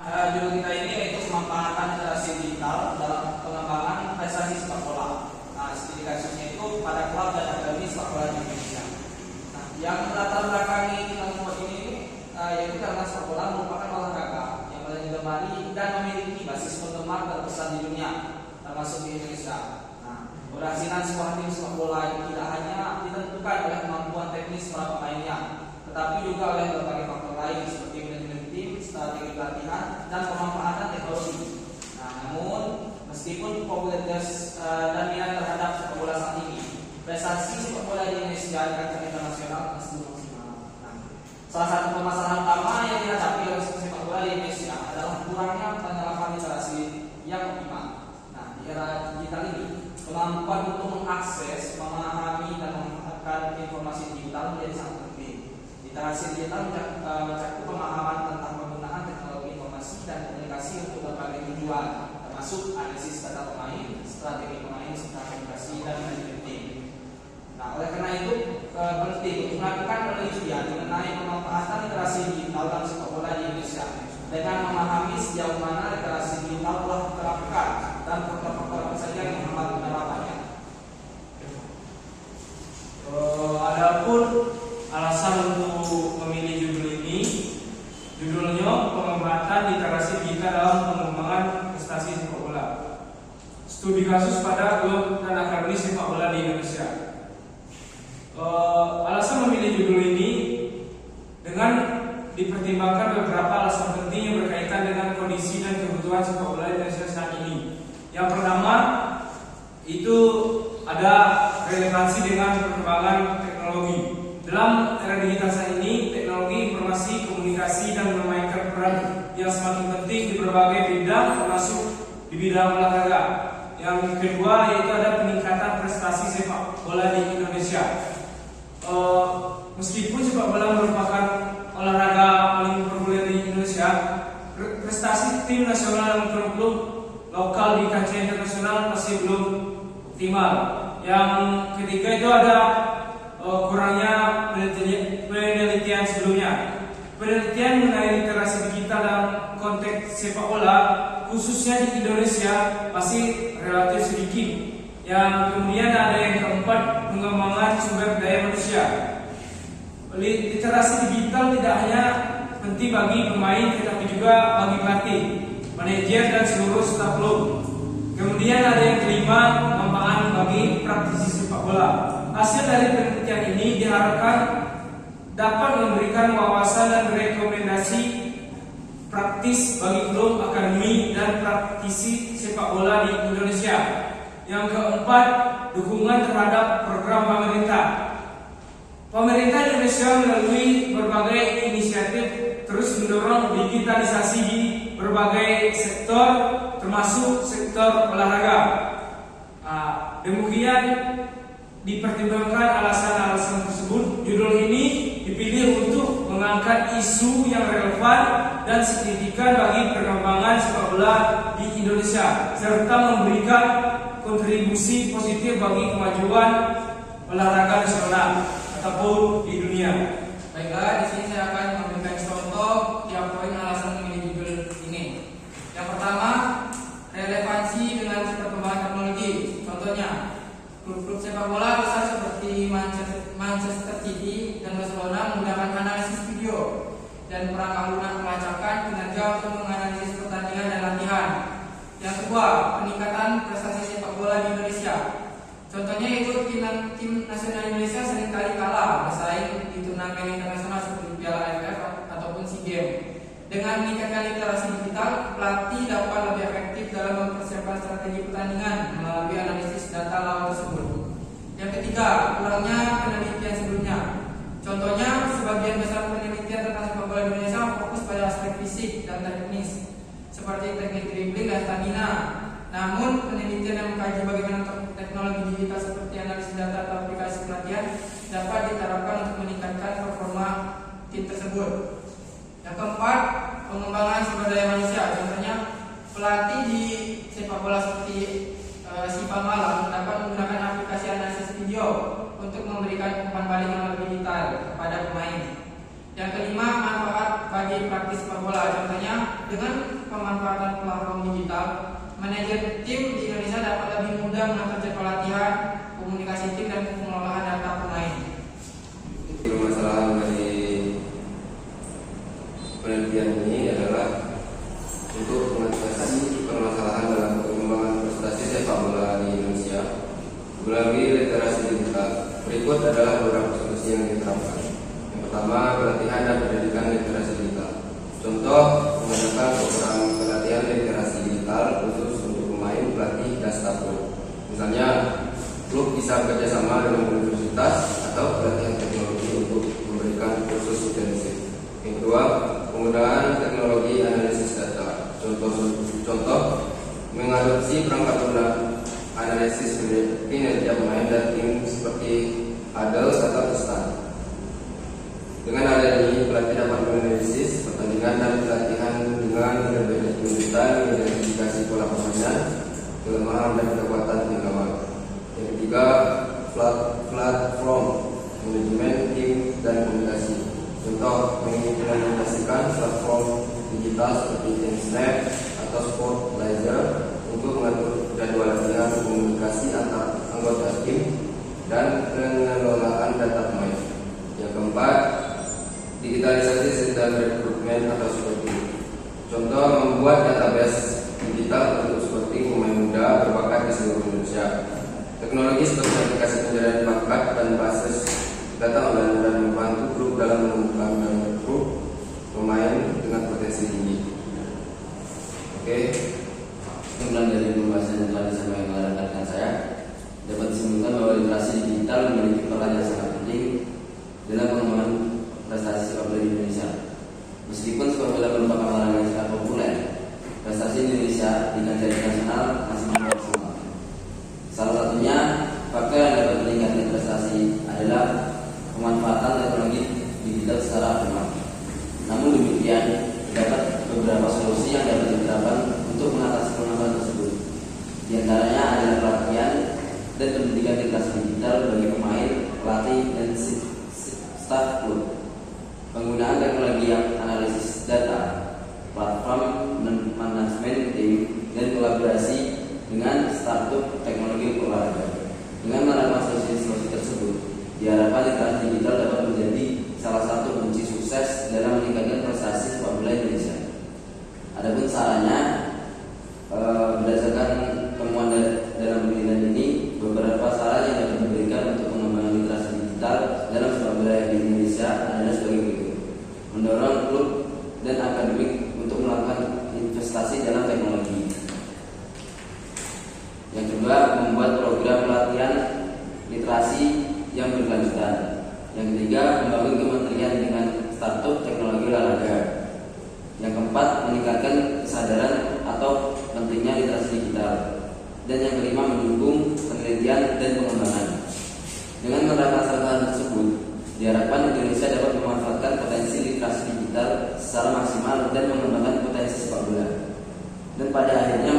Judul kita ini yaitu pemanfaatan literasi digital dalam pengembangan prestasi sepak bola. Nah, studi kasusnya itu pada klub dan akademi sepak bola di Indonesia. Nah, yang latar belakangi kita membuat ini yaitu karena sepak bola merupakan olahraga yang paling digemari dan memiliki basis penggemar terbesar di dunia, termasuk di Indonesia. Nah, keberhasilan sebuah tim sepak bola itu tidak hanya ditentukan oleh kemampuan teknis para pemainnya, tetapi juga oleh berbagai faktor lain seperti manajemen tim, strategi pelatihan, dan pemanfaatan teknologi. Nah, namun meskipun popularitas dan minat terhadap sepak bola saat ini, prestasi sepak bola di Indonesia di kancah internasional masih maksimal. Nah, salah satu permasalahan utama yang dihadapi oleh sepak bola di Indonesia adalah kurangnya penerapan literasi yang optimal. Nah, di era digital ini, kemampuan untuk mengakses, memahami, dan memanfaatkan informasi digital menjadi sangat penting. Literasi digital mencakup pemahaman tentang penggunaan teknologi informasi dan komunikasi untuk berbagai tujuan, termasuk analisis data pemain, strategi pemain, serta komunikasi dan manajemen tim. Nah, oleh karena itu penting untuk melakukan penelitian mengenai pemanfaatan literasi digital dalam sepak bola di Indonesia dengan memahami sejauh mana literasi digital telah diterapkan dan faktor-faktor apa saja yang menghambat penerapannya. Adapun alasan untuk memilih judul ini, judulnya pengembangan literasi digital dalam pengembangan prestasi sepak bola. Studi kasus pada klub dan akademi sepak bola di Indonesia. Alasan memilih judul ini dengan dipertimbangkan beberapa alasan penting yang berkaitan dengan kondisi dan kebutuhan sepak bola Indonesia saat ini. Yang pertama itu ada relevansi dengan perkembangan teknologi. Dalam era digital saat ini, teknologi informasi, komunikasi dan memainkan peran yang semakin penting di berbagai bidang, termasuk di bidang olahraga. Yang kedua yaitu ada peningkatan prestasi sepak bola di Indonesia. Meskipun sepak bola merupakan olahraga paling populer di Indonesia, prestasi tim nasional dan klub-klub lokal di kancah internasional masih belum optimal. Yang ketiga itu ada kurangnya penelitian sebelumnya. Penelitian mengenai literasi digital dalam konteks sepak bola khususnya di Indonesia masih relatif sedikit. Yang kemudian ada yang keempat, pengembangan sumber daya manusia. Literasi digital tidak hanya penting bagi pemain tetapi juga bagi pelatih, manajer dan seluruh staf klub. Kemudian ada yang kelima, pengembangan bagi praktisi sepak bola. Hasil dari penelitian ini diharapkan dapat memberikan wawasan dan rekomendasi praktis bagi klub, akademi, dan praktisi sepak bola di Indonesia. Yang keempat, dukungan terhadap program pemerintah. Pemerintah Indonesia melalui berbagai inisiatif terus mendorong digitalisasi di berbagai sektor, termasuk sektor olahraga. Demikian dipertimbangkan alasan-alasan tersebut, judul ini dipilih untuk mengangkat isu yang relevan dan signifikan bagi perkembangan sepak bola di Indonesia serta memberikan kontribusi positif bagi kemajuan olahraga nasional ataupun di dunia. Baiklah, di sini saya akan memberikan contoh tiap poin alasan memilih judul ini. Yang pertama, relevansi dengan perkembangan teknologi. Contohnya, klub-klub sepak bola besar seperti Manchester City dan Barcelona menggunakan analisis video dan perangkat lunak pelacakan kinerja untuk menganalisis pertandingan dan latihan. Yang kedua, peningkatan prestasi sepak bola di Indonesia. Contohnya itu tim nasional Indonesia seringkali kalah bersaing di turnamen internasional seperti Piala AFF ataupun SEA Games. Dengan meningkatkan literasi digital, pelatih dapat lebih efektif dalam mempersiapkan strategi pertandingan melalui analisis data lawan tersebut. Yang ketiga, kurangnya penelitian sebelumnya. Contohnya, sebagian besar penelitian tentang sepak bola di Indonesia fokus pada aspek fisik dan teknis, seperti teknik dribbling dan stamina. Namun, penelitian yang mengkaji bagaimana teknologi digital seperti analisis data atau aplikasi pelatihan dapat diterapkan untuk meningkatkan performa tim tersebut. Yang keempat, pengembangan sumber daya manusia. Contohnya, pelatih di sepak bola seperti Sipa Malang dapat menggunakan aplikasi analisis video untuk memberikan umpan balik yang lebih detail kepada pemain. Yang kelima, manfaat bagi praktis sepak bola. Contohnya, dengan pemanfaatan platform digital, manajer tim di Indonesia dapat lebih mudah mengatur jadwal latihan, komunikasi tim, dan pengelolaan data pemain. Permasalahan dari penelitian ini adalah untuk mengatasi permasalahan dalam pengembangan prestasi sepak bola di Indonesia melalui literasi digital. Berikut adalah beberapa solusi yang diterapkan. Yang pertama, pelatihan dan pendidikan literasi digital. Contoh, menggunakan program pelatihan literasi digital khusus untuk pemain, pelatih, dan staf klub. Misalnya, klub bisa bekerjasama dengan universitas atau pelatihan teknologi untuk memberikan kursus intensif. Yang kedua, penggunaan teknologi analisis data. Contoh, mengadopsi perangkat lunak analisis kinerja pemain dan tim seperti Adel atau Instan. Dengan adanya ini, pelatih dapat menganalisis pertandingan dan pelatihan dengan lebih detail, mengidentifikasi pola permainan, kelemahan dan kekuatan tim lawan. Yang ketiga, platform manajemen tim dan komunikasi. Contoh, mengimplementasikan platform digital seperti Snap atau Sportlizer untuk mengatur jadwal latihan, komunikasi antar anggota tim, dan pengelolaan data pemain. Yang keempat, digitalisasi sistem rekrutmen atau scouting. Contoh, membuat database digital untuk scouting pemain muda berbakat di seluruh Indonesia. Teknologi seperti aplikasi pencarian bakat dan basis data online dan membantu klub dalam menemukan dan merekrut pemain dengan potensi tinggi. Oke. Kesimpulan dari pembahasan yang telah disampaikan oleh rekan saya dapat disimpulkan bahwa literasi digital memiliki peran yang sangat penting dalam pengembangan prestasi sepak bola di Indonesia. Meskipun sepak bola merupakan olahraga yang sangat populer, prestasi Indonesia di kancah internasional masih belum maksimal. Salah satunya faktor yang dapat meningkatkan prestasi adalah pemanfaatan teknologi digital secara optimal. Namun demikian, terdapat beberapa solusi yang dapat diterapkan untuk mengatasi permasalahan tersebut. Di antaranya adalah pelatihan dan pendidikan literasi digital bagi pemain, pelatih, dan staf klub. Penggunaan teknologi yang analisis data, platform manajemen tim, dan kolaborasi dengan startup teknologi olahraga. Dengan menerapkan solusi-solusi tersebut, diharapkan literasi digital dapat menjadi salah satu kunci sukses dalam meningkatkan prestasi sepak bola Indonesia. Adapun sarannya, berdasarkan temuan dalam penelitian ini, beberapa saran yang dapat diberikan untuk pengembangan literasi digital dalam sepak bola di Indonesia adalah sebagai berikut: mendorong klub dan akademik untuk melakukan investasi dalam teknologi. Yang kedua, membuat program pelatihan literasi yang berkelanjutan. Yang ketiga, membangun kementerian dengan startup teknologi olahraga. Yang keempat, meningkatkan kesadaran atau pentingnya literasi digital. Dan yang kelima, mendukung penelitian dan pengembangan. Dengan menerapkan saran tersebut, diharapkan Indonesia dapat memanfaatkan potensi literasi digital secara maksimal dan mengembangkan potensi sepak bola. Dan pada akhirnya